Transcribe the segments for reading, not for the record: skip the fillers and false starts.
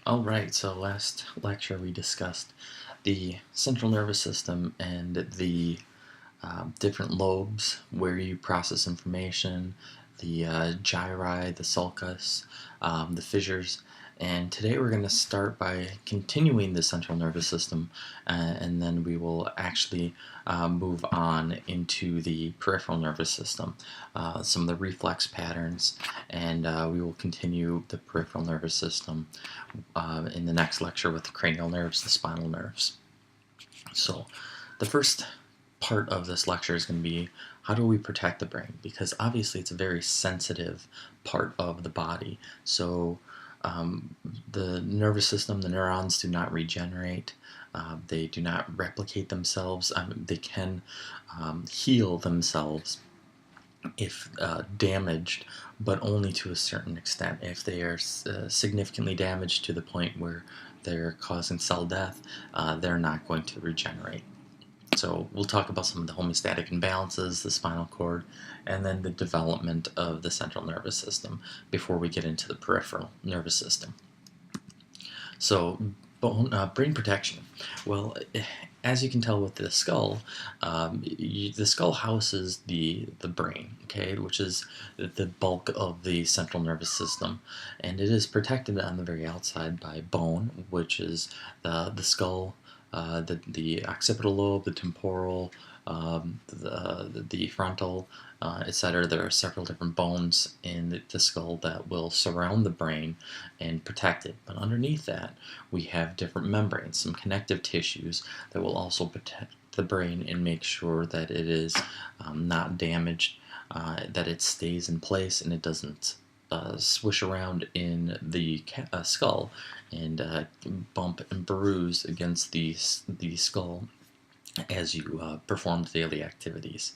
Alright, so last lecture we discussed the central nervous system and the different lobes where you process information, the gyri, the sulcus, the fissures, and today we're going to start by continuing the central nervous system, and then we will actually move on into the peripheral nervous system, some of the reflex patterns, and we will continue the peripheral nervous system in the next lecture with the cranial nerves, the spinal nerves. So the first part of this lecture is going to be how do we protect the brain, because obviously it's a very sensitive part of the body. So the nervous system, the neurons do not regenerate, they do not replicate themselves. They can heal themselves if damaged, but only to a certain extent. If they are significantly damaged to the point where they're causing cell death, they're not going to regenerate. So we'll talk about some of the homeostatic imbalances, the spinal cord, and then the development of the central nervous system before we get into the peripheral nervous system. So brain protection. Well, as you can tell with the skull, the skull houses the brain, okay, which is the bulk of the central nervous system, and it is protected on the very outside by bone, which is the skull, the occipital lobe, the temporal, the frontal, etc. There are several different bones in the skull that will surround the brain and protect it. But underneath that, we have different membranes, some connective tissues that will also protect the brain and make sure that it is not damaged, that it stays in place and it doesn't swish around in the skull and bump and bruise against the skull as you perform daily activities.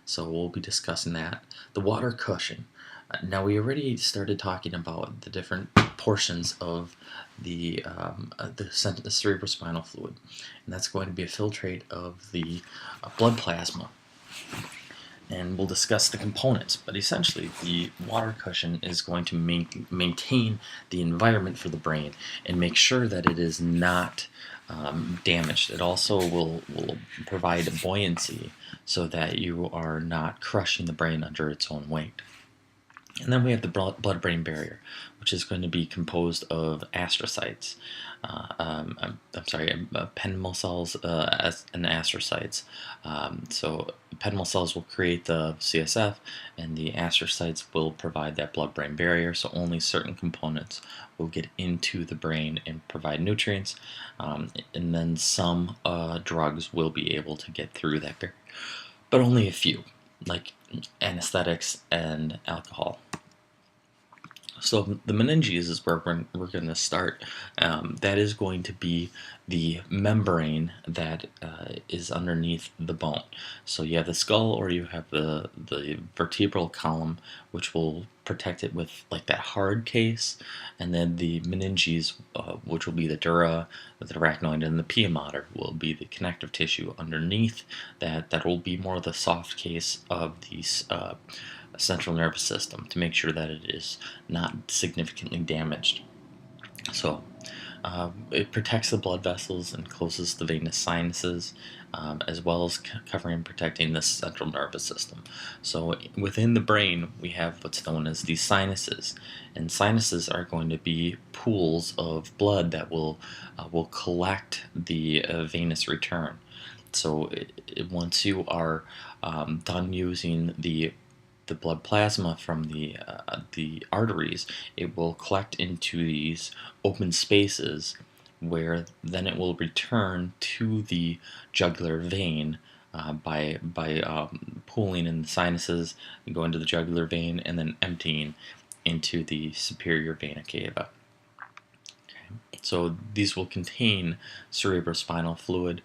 So we'll be discussing that. The water cushion. Now we already started talking about the different portions of the cerebrospinal fluid, and that's going to be a filtrate of the blood plasma. And we'll discuss the components, but essentially the water cushion is going to maintain the environment for the brain and make sure that it is not damaged. It also will provide buoyancy so that you are not crushing the brain under its own weight. And then we have the blood-brain barrier, which is going to be composed of astrocytes. Ependymal cells and astrocytes. So ependymal cells will create the CSF, and the astrocytes will provide that blood-brain barrier, so only certain components will get into the brain and provide nutrients, and then some drugs will be able to get through that barrier, but only a few, like anesthetics and alcohol. So the meninges is where we're going to start. That is going to be the membrane that is underneath the bone. So you have the skull, or you have the vertebral column, which will protect it with like that hard case, and then the meninges, which will be the dura, the arachnoid, and the pia mater will be the connective tissue underneath that. That will be more of the soft case of these central nervous system to make sure that it is not significantly damaged. So it protects the blood vessels and closes the venous sinuses, as well as covering and protecting the central nervous system. So within the brain, we have what's known as the sinuses, and sinuses are going to be pools of blood that will collect the venous return. So once you are done using the blood plasma from the arteries, it will collect into these open spaces where then it will return to the jugular vein by pooling in the sinuses and going to the jugular vein and then emptying into the superior vena cava. Okay. So these will contain cerebrospinal fluid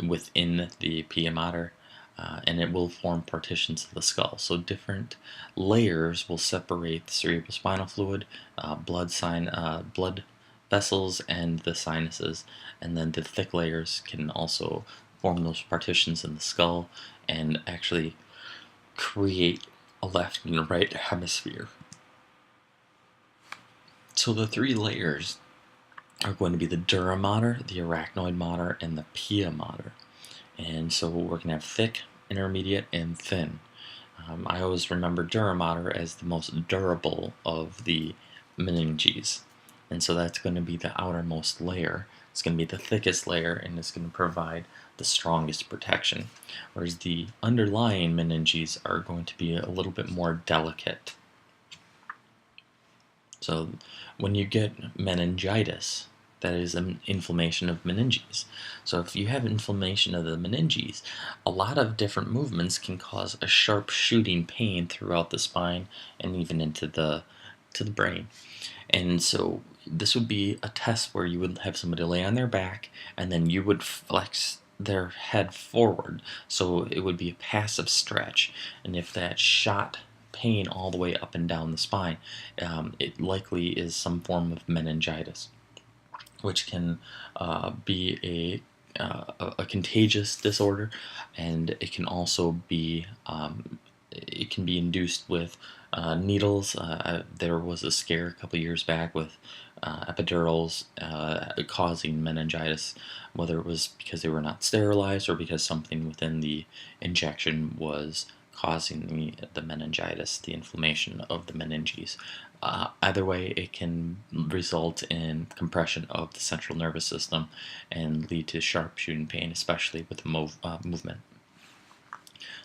within the pia mater, and it will form partitions of the skull. So different layers will separate the cerebrospinal fluid, blood vessels, and the sinuses, and then the thick layers can also form those partitions in the skull and actually create a left and a right hemisphere. So the three layers are going to be the dura mater, the arachnoid mater, and the pia mater. And so we're going to have thick, intermediate, and thin. I always remember dura mater as the most durable of the meninges. And so that's going to be the outermost layer. It's going to be the thickest layer, and it's going to provide the strongest protection. Whereas the underlying meninges are going to be a little bit more delicate. So when you get meningitis, that is an inflammation of meninges. So if you have inflammation of the meninges, a lot of different movements can cause a sharp shooting pain throughout the spine and even into the brain. And so this would be a test where you would have somebody lay on their back and then you would flex their head forward. So it would be a passive stretch. And if that shot pain all the way up and down the spine, it likely is some form of meningitis, which can be a contagious disorder, and it can also be it can be induced with needles. There was a scare a couple years back with epidurals causing meningitis, whether it was because they were not sterilized or because something within the injection was causing the meningitis, the inflammation of the meninges. Either way, it can result in compression of the central nervous system and lead to sharp shooting pain, especially with the movement.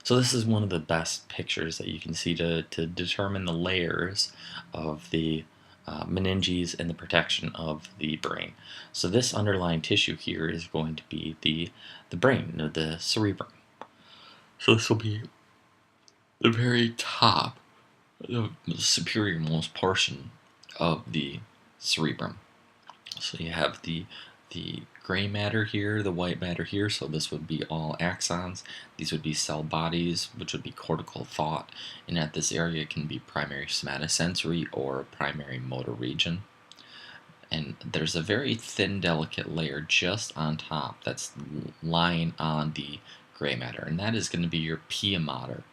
So this is one of the best pictures that you can see to determine the layers of the meninges and the protection of the brain. So this underlying tissue here is going to be the brain, the cerebrum. So this will be the very top, the superior most portion of the cerebrum. So you have the gray matter here, the white matter here, so this would be all axons. These would be cell bodies, which would be cortical thought, and at this area it can be primary somatosensory or primary motor region. And there's a very thin, delicate layer just on top that's lying on the gray matter, and that is going to be your pia mater.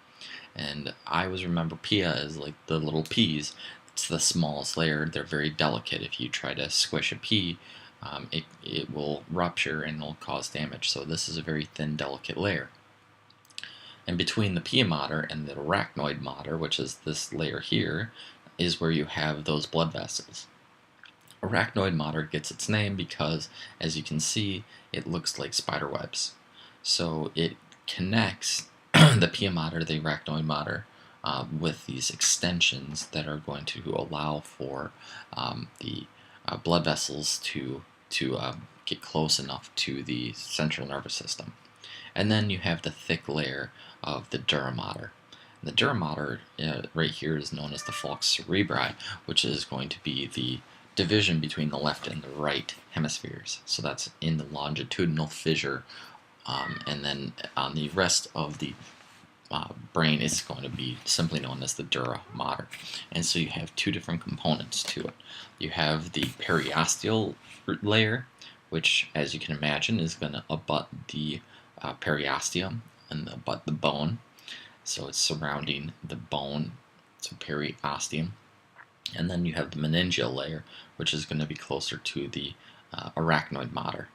And I always remember pia as like the little peas. It's the smallest layer. They're very delicate. If you try to squish a pea, it will rupture and will cause damage. So this is a very thin, delicate layer. And between the pia mater and the arachnoid mater, which is this layer here, is where you have those blood vessels. Arachnoid mater gets its name because, as you can see, it looks like spider webs. So it connects the pia mater, the arachnoid mater, with these extensions that are going to allow for the blood vessels to get close enough to the central nervous system. And then you have the thick layer of the dura mater. The dura mater right here is known as the falx cerebri, which is going to be the division between the left and the right hemispheres. So that's in the longitudinal fissure, and then on the rest of the brain is going to be simply known as the dura mater. And so you have two different components to it. You have the periosteal layer, which, as you can imagine, is going to abut the periosteum and abut the bone. So it's surrounding the bone, so periosteum. And then you have the meningeal layer, which is going to be closer to the arachnoid mater.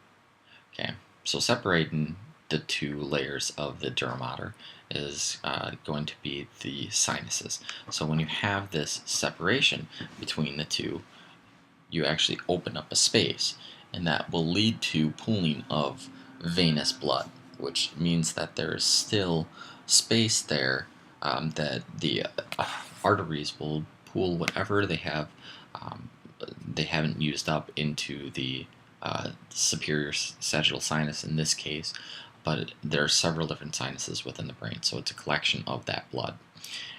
Okay, so separating the two layers of the dura mater is going to be the sinuses. So when you have this separation between the two, you actually open up a space, and that will lead to pooling of venous blood, which means that there is still space there, that the arteries will pool whatever they have they haven't used up into the superior sagittal sinus in this case, but there are several different sinuses within the brain, so it's a collection of that blood.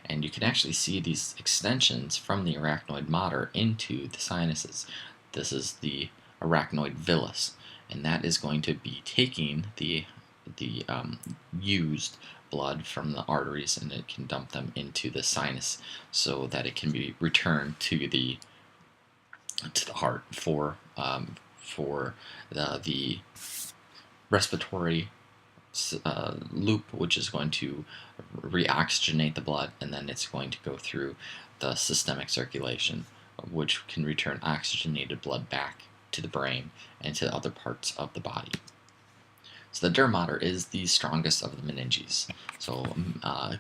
And you can actually see these extensions from the arachnoid mater into the sinuses. This is the arachnoid villus, and that is going to be taking the used blood from the arteries, and it can dump them into the sinus so that it can be returned to the heart for the respiratory loop, which is going to reoxygenate the blood, and then it's going to go through the systemic circulation, which can return oxygenated blood back to the brain and to other parts of the body. So the dura mater is the strongest of the meninges. So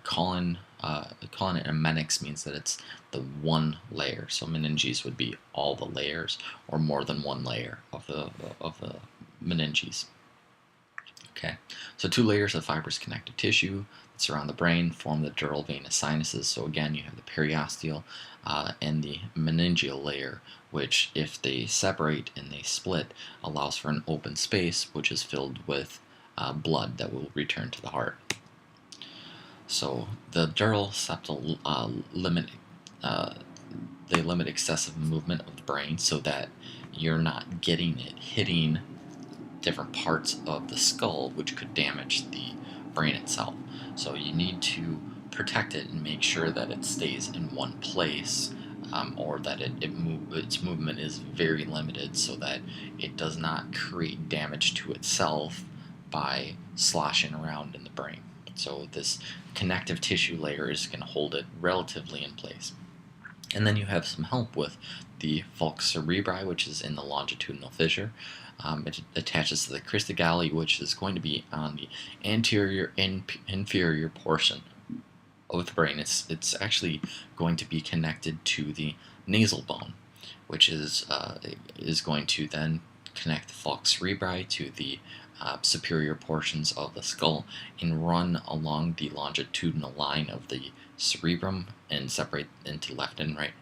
calling it a meninx means that it's the one layer. So meninges would be all the layers, or more than one layer of the meninges. Okay, so two layers of fibrous connective tissue that surround the brain form the dural venous sinuses. So again, you have the periosteal and the meningeal layer, which, if they separate and they split, allows for an open space which is filled with blood that will return to the heart. So the dural septal limit excessive movement of the brain so that you're not getting it hitting different parts of the skull, which could damage the brain itself. So you need to protect it and make sure that it stays in one place, or that its movement is very limited so that it does not create damage to itself by sloshing around in the brain. So this connective tissue layer is going to hold it relatively in place. And then you have some help with the falx cerebri, which is in the longitudinal fissure. It attaches to the crista galli, which is going to be on the anterior inferior portion of the brain. It's actually going to be connected to the nasal bone, which is going to then connect the falx cerebri to the superior portions of the skull and run along the longitudinal line of the cerebrum and separate into left and right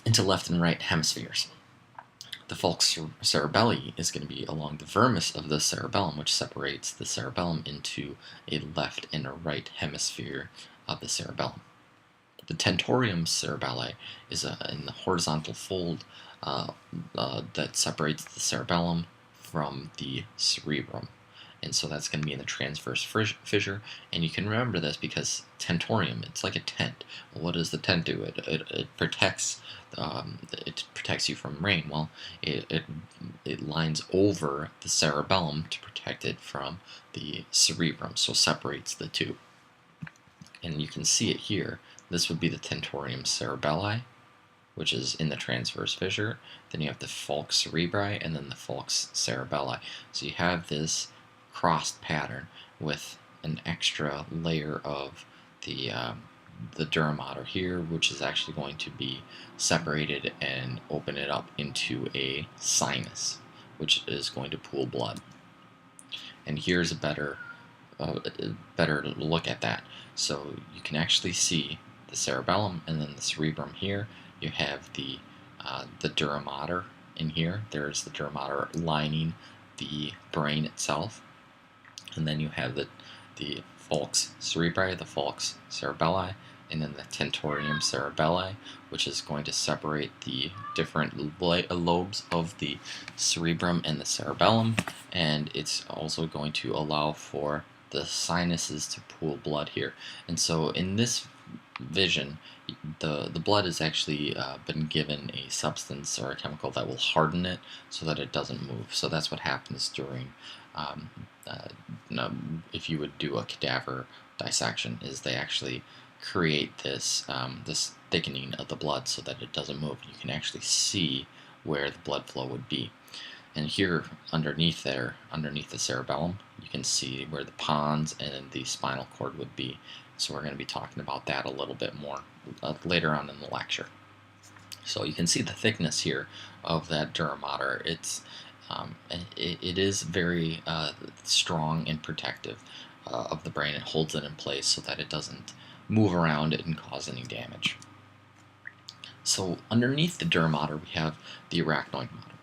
into left and right hemispheres. The falx cerebelli is going to be along the vermis of the cerebellum, which separates the cerebellum into a left and a right hemisphere of the cerebellum. The tentorium cerebelli is in the horizontal fold that separates the cerebellum from the cerebrum. And so that's going to be in the transverse fissure. And you can remember this because tentorium, it's like a tent. Well, what does the tent do? It protects you from rain. Well, it lines over the cerebellum to protect it from the cerebrum, so separates the two. And you can see it here. This would be the tentorium cerebelli, which is in the transverse fissure. Then you have the falx cerebri and then the falx cerebelli. So you have this crossed pattern with an extra layer of the dura mater here, which is actually going to be separated and open it up into a sinus, which is going to pool blood. And here's a better look at that. So you can actually see the cerebellum and then the cerebrum here. You have the dura mater in here. There's the dura mater lining the brain itself. And then you have the falx cerebri, the falx cerebelli, and then the tentorium cerebelli, which is going to separate the different lobes of the cerebrum and the cerebellum, and it's also going to allow for the sinuses to pool blood here. And so in this vision, the blood has actually been given a substance or a chemical that will harden it so that it doesn't move. So that's what happens during if you would do a cadaver dissection, is they actually create this this thickening of the blood so that it doesn't move. You can actually see where the blood flow would be. And here underneath the cerebellum, you can see where the pons and the spinal cord would be. So we're going to be talking about that a little bit more later on in the lecture. So you can see the thickness here of that dura mater. It is very strong and protective of the brain. It holds it in place so that it doesn't move around and cause any damage. So underneath the dura mater, we have the arachnoid mater.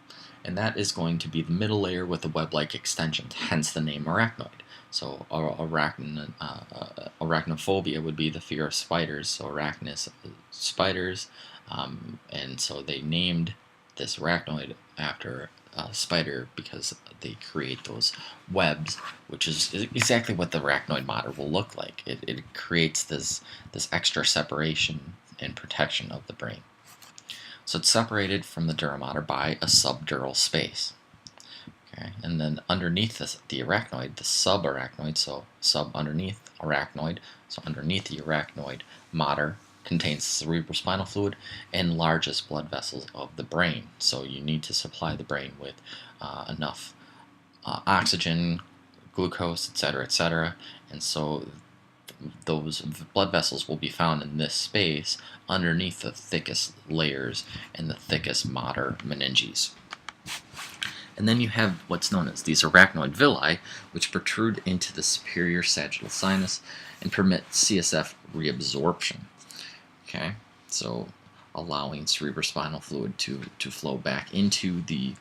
And that is going to be the middle layer with the web-like extensions, hence the name arachnoid. So arachnophobia would be the fear of spiders, so arachnus, spiders, and so they named this arachnoid after a spider because they create those webs, which is exactly what the arachnoid mater will look like. It creates this extra separation and protection of the brain. So it's separated from the dura mater by a subdural space. Okay, and then underneath the arachnoid, the subarachnoid, so sub underneath arachnoid, so underneath the arachnoid mater, contains cerebrospinal fluid and largest blood vessels of the brain. So you need to supply the brain with enough oxygen, glucose, etc., etc. And so those blood vessels will be found in this space underneath the thickest layers and the thickest mater meninges. And then you have what's known as these arachnoid villi, which protrude into the superior sagittal sinus and permit CSF reabsorption. Okay, so allowing cerebrospinal fluid to flow back into the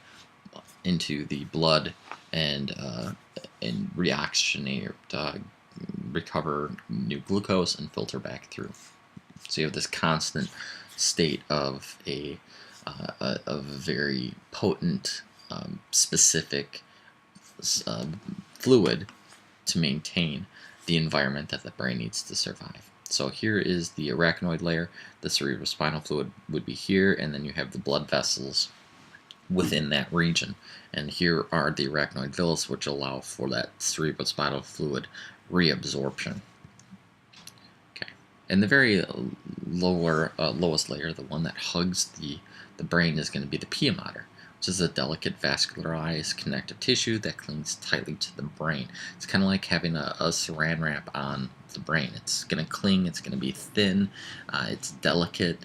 blood and reoxygenate, recover new glucose and filter back through. So you have this constant state of a very potent, specific fluid to maintain the environment that the brain needs to survive. So here is the arachnoid layer. The cerebrospinal fluid would be here, and then you have the blood vessels within that region. And here are the arachnoid villi, which allow for that cerebrospinal fluid reabsorption. Okay, and the very lowest layer, the one that hugs the brain, is going to be the pia mater, which is a delicate vascularized connective tissue that clings tightly to the brain. It's kind of like having a saran wrap on the brain. It's going to cling, it's going to be thin, it's delicate,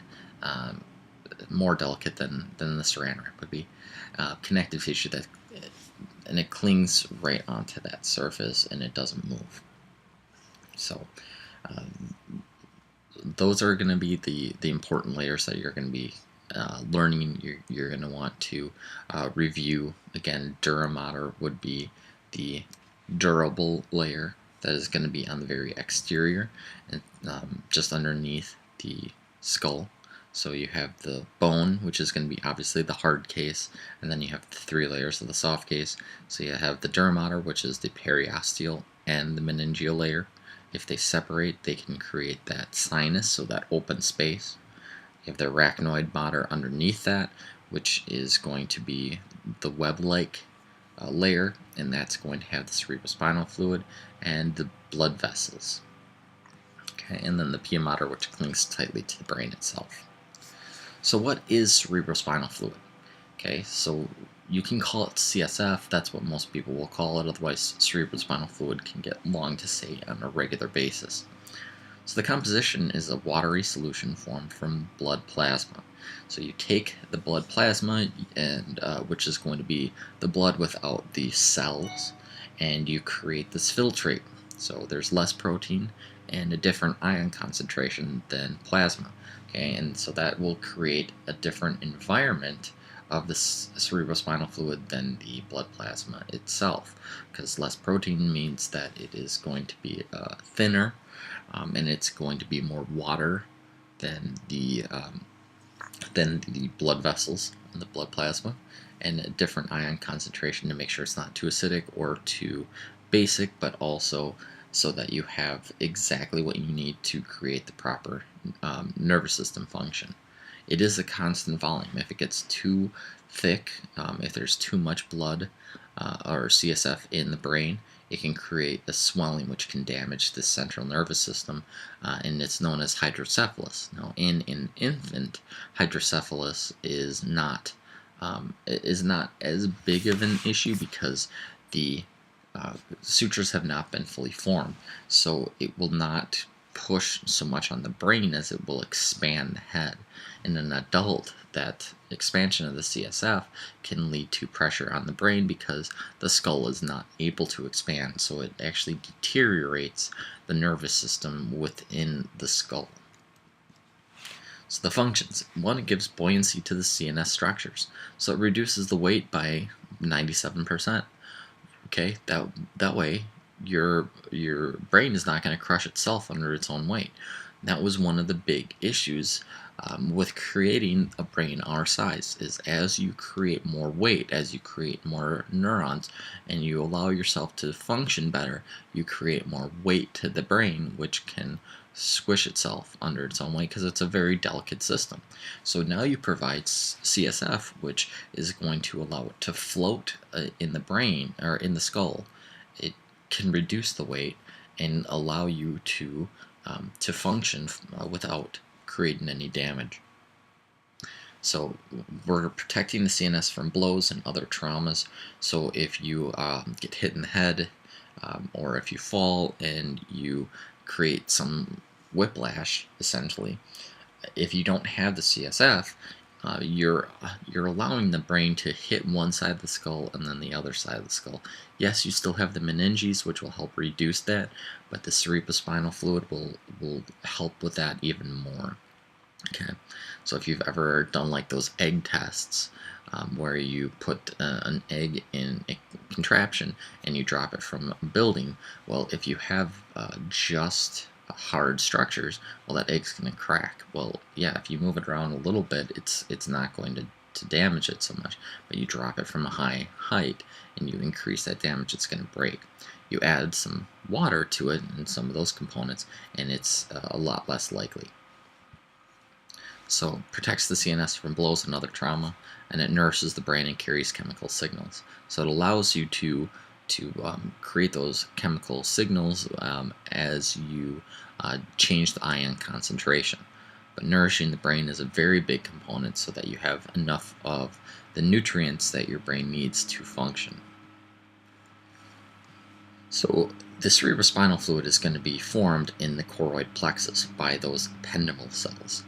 more delicate than the saran wrap would be. Connective tissue and it clings right onto that surface and it doesn't move. So those are going to be the important layers that you're going to be learning. You're going to want to review. Again, dura mater would be the durable layer that is going to be on the very exterior and just underneath the skull. So you have the bone, which is going to be obviously the hard case, and then you have the 3 layers of the soft case. So you have the dura mater, which is the periosteal and the meningeal layer. If they separate, they can create that sinus, so that open space. You have the arachnoid mater underneath that, which is going to be the web-like layer, and that's going to have the cerebrospinal fluid and the blood vessels. Okay, and then the pia mater, which clings tightly to the brain itself. So what is cerebrospinal fluid? Okay, so you can call it CSF, that's what most people will call it, otherwise cerebrospinal fluid can get long to say on a regular basis. So the composition is a watery solution formed from blood plasma. So you take the blood plasma, and which is going to be the blood without the cells, and you create this filtrate. So there's less protein and a different ion concentration than plasma. Okay, and so that will create a different environment of the cerebrospinal fluid than the blood plasma itself, because less protein means that it is going to be thinner, and it's going to be more water than the blood vessels and the blood plasma, and a different ion concentration to make sure it's not too acidic or too basic, but also so that you have exactly what you need to create the proper nervous system function. It is a constant volume. If it gets too thick, if there's too much blood or CSF in the brain, it can create a swelling which can damage the central nervous system, and it's known as hydrocephalus. Now, in an infant, hydrocephalus is not as big of an issue because the sutures have not been fully formed, so it will not push so much on the brain as it will expand the head. In an adult, that expansion of the CSF can lead to pressure on the brain because the skull is not able to expand, so it actually deteriorates the nervous system within the skull. So the functions. One, it gives buoyancy to the CNS structures, so it reduces the weight by 97%. Okay, that way your brain is not going to crush itself under its own weight. That was one of the big issues with creating a brain our size, is as you create more weight, as you create more neurons, and you allow yourself to function better, you create more weight to the brain, which can squish itself under its own weight because it's a very delicate system. So now you provide CSF, which is going to allow it to float in the brain or in the skull. It can reduce the weight and allow you to function without creating any damage. So we're protecting the CNS from blows and other traumas. So if you get hit in the head, or if you fall and you create some whiplash, essentially, if you don't have the CSF, you're allowing the brain to hit one side of the skull and then the other side of the skull. Yes, you still have the meninges, which will help reduce that, but the cerebrospinal fluid will help with that even more. Okay, so if you've ever done like those egg tests, where you put an egg in a contraption and you drop it from a building, well, if you have just hard structures, well, that egg's going to crack. Well, yeah, if you move it around a little bit, it's not going to damage it so much, but you drop it from a high height and you increase that damage, it's going to break. You add some water to it and some of those components, and it's a lot less likely. So it protects the CNS from blows and other trauma, and it nourishes the brain and carries chemical signals. So it allows you to create those chemical signals as you change the ion concentration. But nourishing the brain is a very big component so that you have enough of the nutrients that your brain needs to function. So the cerebrospinal fluid is going to be formed in the choroid plexus by those ependymal cells.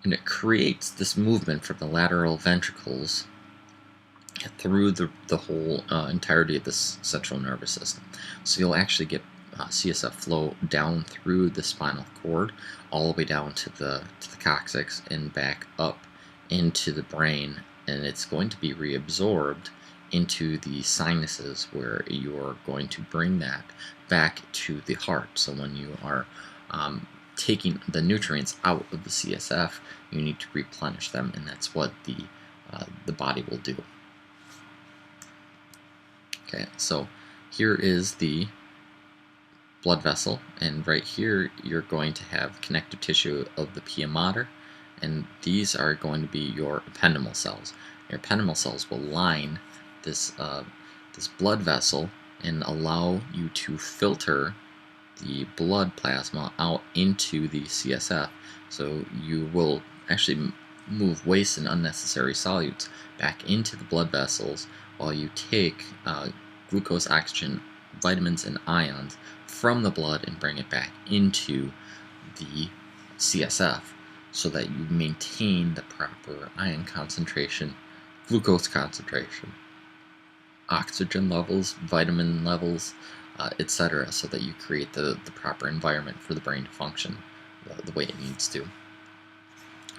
And it creates this movement from the lateral ventricles through the whole entirety of the central nervous system. So you'll actually get CSF flow down through the spinal cord, all the way down to the coccyx and back up into the brain, and it's going to be reabsorbed into the sinuses, where you're going to bring that back to the heart. So when you are taking the nutrients out of the CSF, you need to replenish them, and that's what the body will do. Okay, so here is the blood vessel, and right here you're going to have connective tissue of the pia mater, and these are going to be your ependymal cells. Your ependymal cells will line this blood vessel and allow you to filter the blood plasma out into the CSF, so you will actually move waste and unnecessary solutes back into the blood vessels while you take glucose, oxygen, vitamins, and ions from the blood and bring it back into the CSF so that you maintain the proper ion concentration, glucose concentration, oxygen levels, vitamin levels, etc., so that you create the proper environment for the brain to function the way it needs to.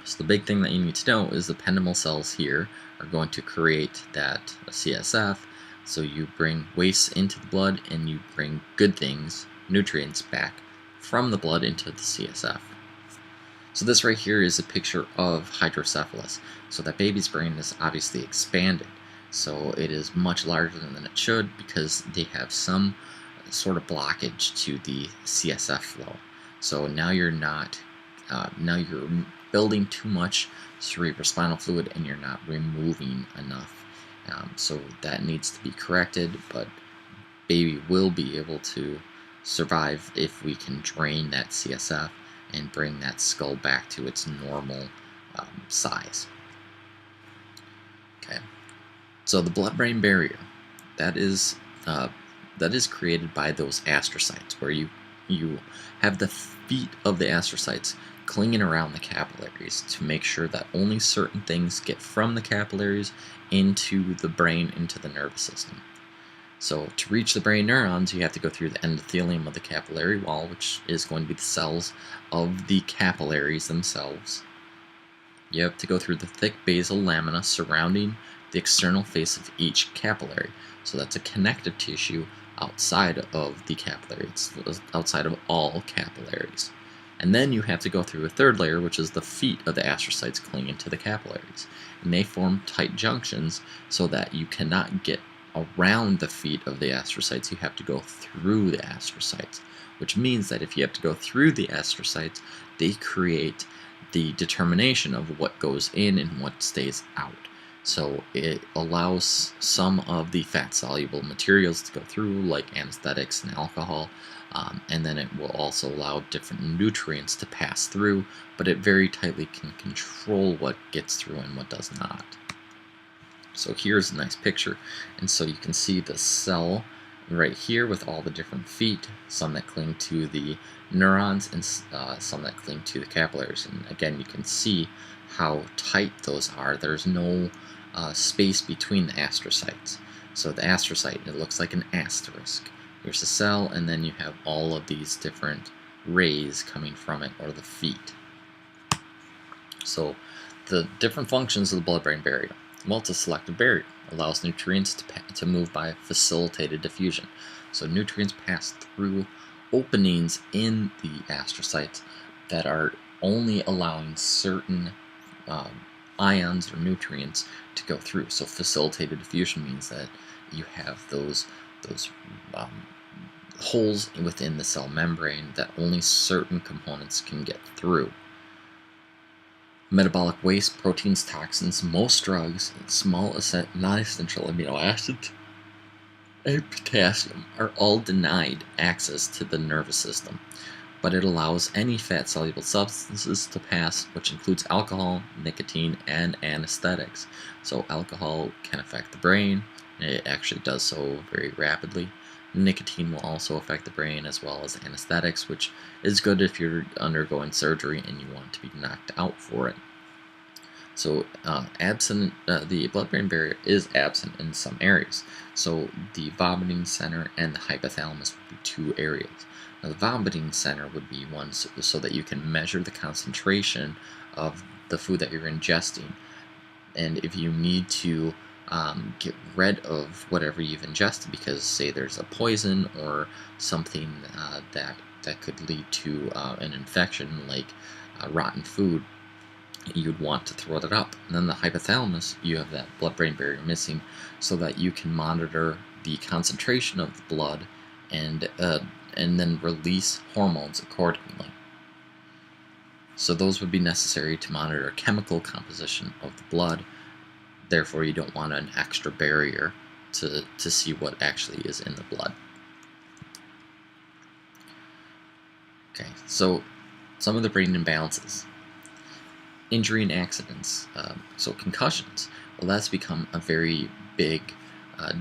So the big thing that you need to know is the ependymal cells here are going to create that CSF, so you bring waste into the blood and you bring good things, nutrients, back from the blood into the CSF. So this right here is a picture of hydrocephalus. So that baby's brain is obviously expanded, so it is much larger than it should because they have some sort of blockage to the CSF flow. So now you're not, now you're building too much cerebrospinal fluid and you're not removing enough. So that needs to be corrected, but baby will be able to survive if we can drain that CSF and bring that skull back to its normal size. Okay, so the blood-brain barrier, that is created by those astrocytes, where you have the feet of the astrocytes clinging around the capillaries to make sure that only certain things get from the capillaries into the brain, into the nervous system. So to reach the brain neurons, you have to go through the endothelium of the capillary wall, which is going to be the cells of the capillaries themselves. You have to go through the thick basal lamina surrounding the external face of each capillary. So that's a connective tissue outside of the capillary. It's outside of all capillaries. And then you have to go through a third layer, which is the feet of the astrocytes clinging to the capillaries. And they form tight junctions so that you cannot get around the feet of the astrocytes. You have to go through the astrocytes, which means that if you have to go through the astrocytes, they create the determination of what goes in and what stays out. So it allows some of the fat-soluble materials to go through, like anesthetics and alcohol, and then it will also allow different nutrients to pass through, but it very tightly can control what gets through and what does not. So here's a nice picture, and so you can see the cell right here with all the different feet, some that cling to the neurons and some that cling to the capillaries. And again, you can see how tight those are. There's no space between the astrocytes. So the astrocyte, it looks like an asterisk. Here's the cell, and then you have all of these different rays coming from it, or the feet. So the different functions of the blood-brain barrier. Well, it's a selective barrier. It allows nutrients to move by facilitated diffusion. So nutrients pass through openings in the astrocytes that are only allowing certain ions or nutrients to go through. So facilitated diffusion means that you have those holes within the cell membrane that only certain components can get through. Metabolic waste, proteins, toxins, most drugs, and small non-essential amino acids, and potassium are all denied access to the nervous system, but it allows any fat-soluble substances to pass, which includes alcohol, nicotine, and anesthetics. So alcohol can affect the brain. It actually does so very rapidly. Nicotine will also affect the brain, as well as anesthetics, which is good if you're undergoing surgery and you want to be knocked out for it. So the blood-brain barrier is absent in some areas. So the vomiting center and the hypothalamus would be two areas. Now the vomiting center would be one so that you can measure the concentration of the food that you're ingesting. And if you need to get rid of whatever you've ingested, because say there's a poison or something that could lead to an infection, like rotten food, you'd want to throw that up. And then the hypothalamus, you have that blood-brain barrier missing, so that you can monitor the concentration of the blood and then release hormones accordingly. So those would be necessary to monitor chemical composition of the blood. Therefore, you don't want an extra barrier to see what actually is in the blood. Okay, so some of the brain imbalances. Injury and accidents, so concussions. Well, that's become a very big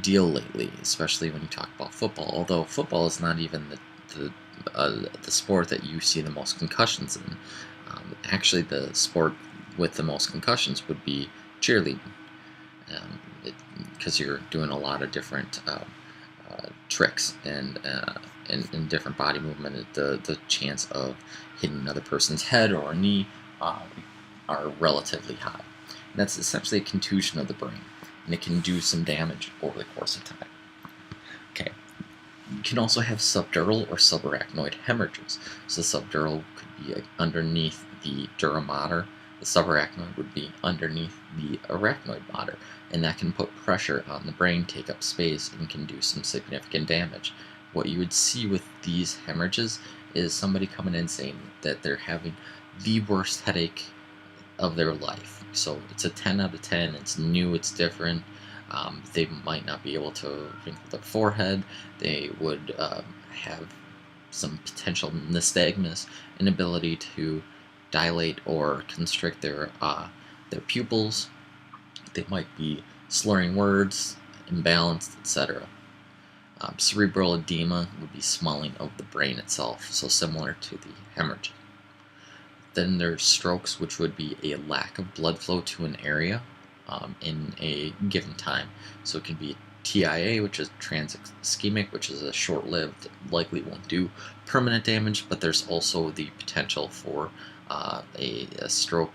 deal lately, especially when you talk about football. Although football is not even the sport that you see the most concussions in. Actually, the sport with the most concussions would be cheerleading, because you're doing a lot of different tricks and different body movement. The chance of hitting another person's head or a knee are relatively high. And that's essentially a contusion of the brain, and it can do some damage over the course of time. Okay. You can also have subdural or subarachnoid hemorrhages. So the subdural could be underneath the dura mater. The subarachnoid would be underneath the arachnoid mater, and that can put pressure on the brain, take up space, and can do some significant damage. What you would see with these hemorrhages is somebody coming in saying that they're having the worst headache of their life. So it's a 10 out of 10, it's new, it's different. They might not be able to wrinkle their forehead. They would have some potential nystagmus, inability to dilate or constrict their pupils. They might be slurring words, imbalanced, etc. Cerebral edema would be swelling of the brain itself, so similar to the hemorrhage. Then there's strokes, which would be a lack of blood flow to an area in a given time. So it can be TIA, which is trans-ischemic, which is a short-lived, likely won't do permanent damage, but there's also the potential for a stroke,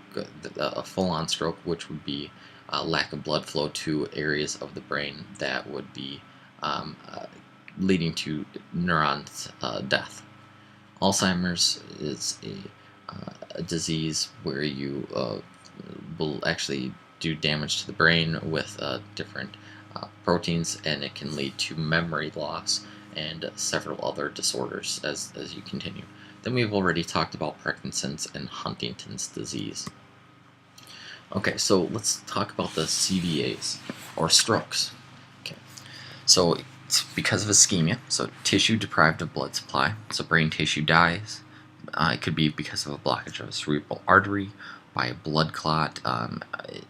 a full-on stroke, which would be lack of blood flow to areas of the brain that would be leading to neurons death. Alzheimer's is a disease where you will actually do damage to the brain with different proteins, and it can lead to memory loss and several other disorders as you continue. Then we've already talked about Parkinson's and Huntington's disease. Okay, so let's talk about the CVAs, or strokes. Okay, so It's because of ischemia, so tissue deprived of blood supply, so brain tissue dies. It could be because of a blockage of a cerebral artery, by a blood clot.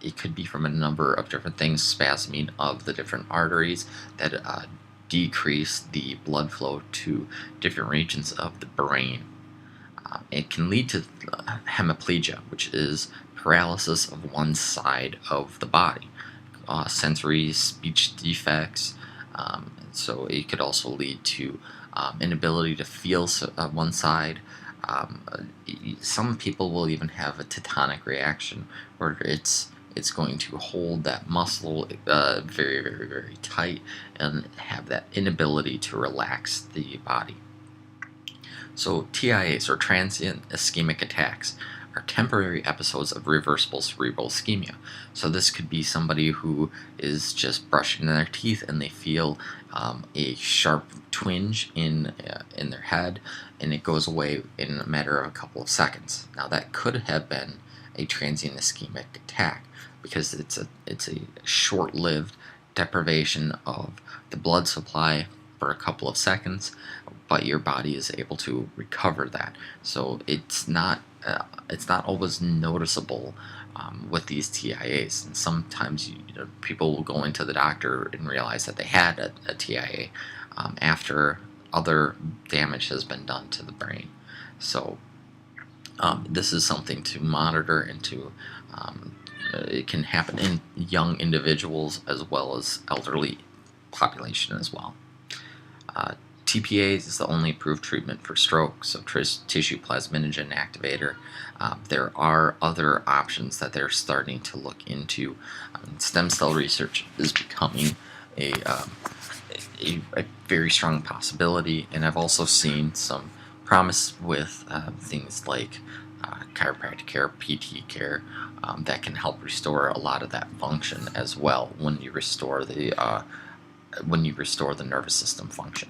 It could be from a number of different things, spasming of the different arteries that decrease the blood flow to different regions of the brain. It can lead to hemiplegia, which is paralysis of one side of the body, sensory speech defects. So it could also lead to inability to feel one side. Some people will even have a tetanic reaction, where it's going to hold that muscle very, very, very tight and have that inability to relax the body. So TIAs, or transient ischemic attacks, are temporary episodes of reversible cerebral ischemia. So this could be somebody who is just brushing their teeth and they feel a sharp twinge in their head, and it goes away in a matter of a couple of seconds. Now that could have been a transient ischemic attack because it's a short-lived deprivation of the blood supply for a couple of seconds, but your body is able to recover that. So it's not always noticeable with these TIAs, and sometimes people will go into the doctor and realize that they had a TIA after other damage has been done to the brain. So this is something to monitor and to it can happen in young individuals as well as elderly population as well. TPA is the only approved treatment for stroke, so tissue plasminogen activator. There are other options that they're starting to look into. Stem cell research is becoming a very strong possibility, and I've also seen some promise with things like chiropractic care, PT care, that can help restore a lot of that function as well when you restore the nervous system function.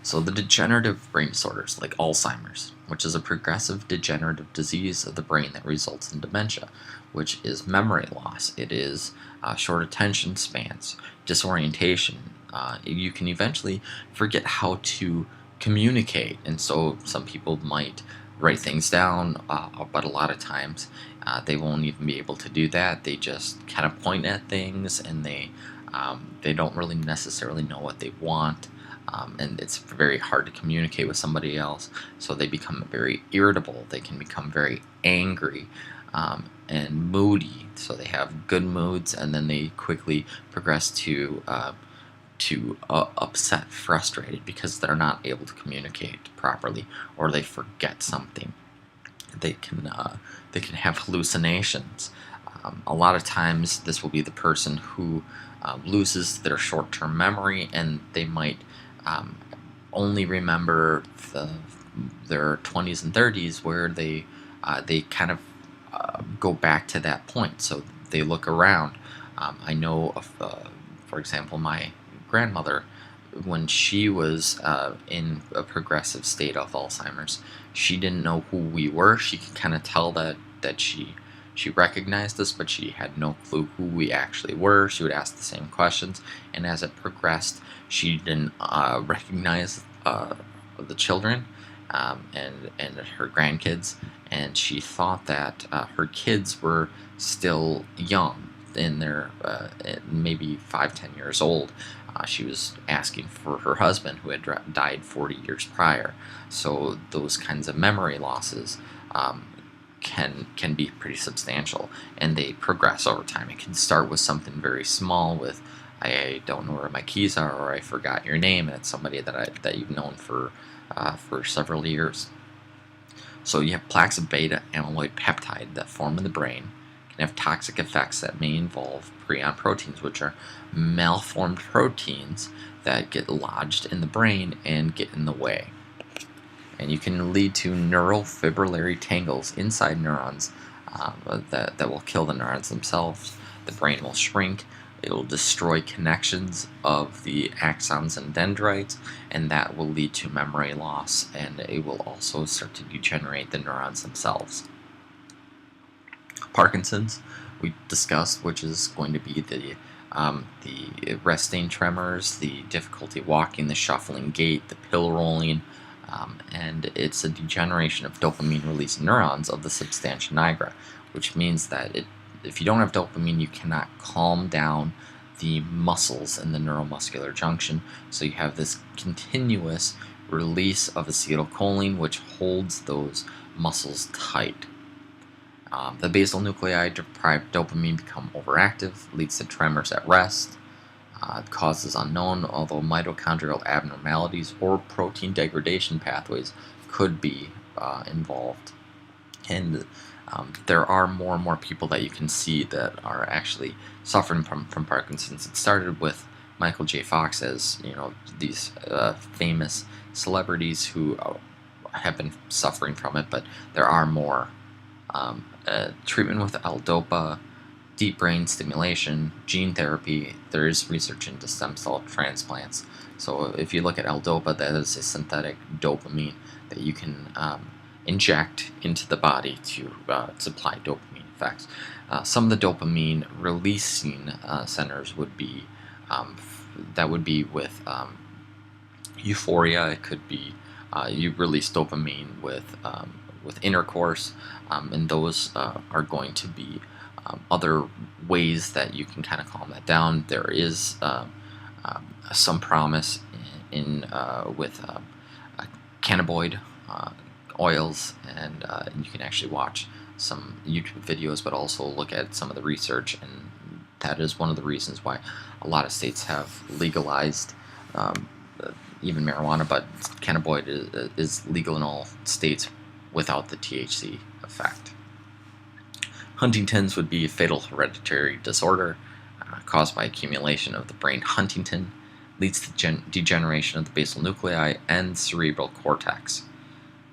So the degenerative brain disorders, like Alzheimer's, which is a progressive degenerative disease of the brain that results in dementia, which is memory loss. It is short attention spans, disorientation. You can eventually forget how to communicate, and so some people might write things down, but a lot of times they won't even be able to do that. They just kind of point at things, and they don't really necessarily know what they want. And it's very hard to communicate with somebody else, so they become very irritable. They can become very angry and moody. So they have good moods, and then they quickly progress to upset, frustrated, because they're not able to communicate properly, or they forget something. They can have hallucinations. A lot of times, this will be the person who loses their short-term memory, and they might only remember their 20s and 30s, where they kind of go back to that point. So they look around. I know of, for example, my grandmother, when she was in a progressive state of Alzheimer's, she didn't know who we were. She could kind of tell that she recognized us, but she had no clue who we actually were. She would ask the same questions, and as it progressed, she didn't recognize the children and her grandkids, and she thought that her kids were still young, in their maybe 5-10 years old. She was asking for her husband, who had died 40 years prior. So those kinds of memory losses can be pretty substantial, and they progress over time. It can start with something very small, with I don't know where my keys are, or I forgot your name, and it's somebody that you've known for several years. So you have plaques of beta amyloid peptide that form in the brain, can have toxic effects that may involve prion proteins, which are malformed proteins that get lodged in the brain and get in the way. And you can lead to neural fibrillary tangles inside neurons that will kill the neurons themselves. The brain will shrink. It will destroy connections of the axons and dendrites, and that will lead to memory loss, and it will also start to degenerate the neurons themselves. Parkinson's, we discussed, which is going to be the the resting tremors, the difficulty walking, the shuffling gait, the pill rolling, and it's a degeneration of dopamine-releasing neurons of the substantia nigra, which means that if you don't have dopamine, you cannot calm down the muscles in the neuromuscular junction, so you have this continuous release of acetylcholine, which holds those muscles tight. The basal nuclei deprived dopamine become overactive, leads to tremors at rest. Causes unknown, although mitochondrial abnormalities or protein degradation pathways could be involved. And there are more and more people that you can see that are actually suffering from Parkinson's. It started with Michael J. Fox, as these famous celebrities who have been suffering from it, but there are more. Treatment with L-DOPA, deep brain stimulation, gene therapy. There is research into stem cell transplants. So if you look at L-DOPA, that is a synthetic dopamine that you can inject into the body to supply dopamine effects. Some of the dopamine releasing centers would be with euphoria. It could be you release dopamine with intercourse, and those are going to be other ways that you can kind of calm that down. There is some promise with cannabinoid oils, and you can actually watch some YouTube videos, but also look at some of the research, and that is one of the reasons why a lot of states have legalized even marijuana, but cannabinoid is legal in all states without the THC effect. Huntington's would be a fatal hereditary disorder caused by accumulation of the brain huntingtin, leads to degeneration of the basal nuclei and cerebral cortex.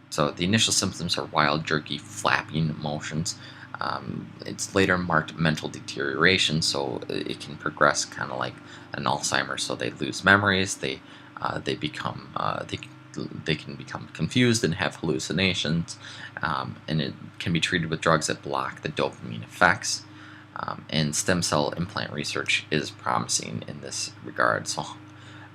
So the initial symptoms are wild, jerky, flapping motions. It's later marked mental deterioration, so it can progress kind of like an Alzheimer's. So they lose memories, they can become confused and have hallucinations, and it can be treated with drugs that block the dopamine effects. And stem cell implant research is promising in this regard. So,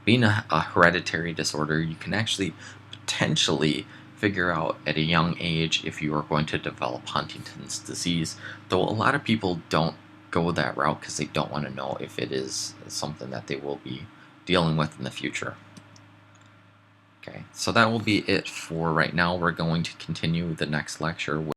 being a hereditary disorder, you can actually potentially figure out at a young age if you are going to develop Huntington's disease, though a lot of people don't go that route because they don't want to know if it is something that they will be dealing with in the future. Okay, so that will be it for right now. We're going to continue the next lecture with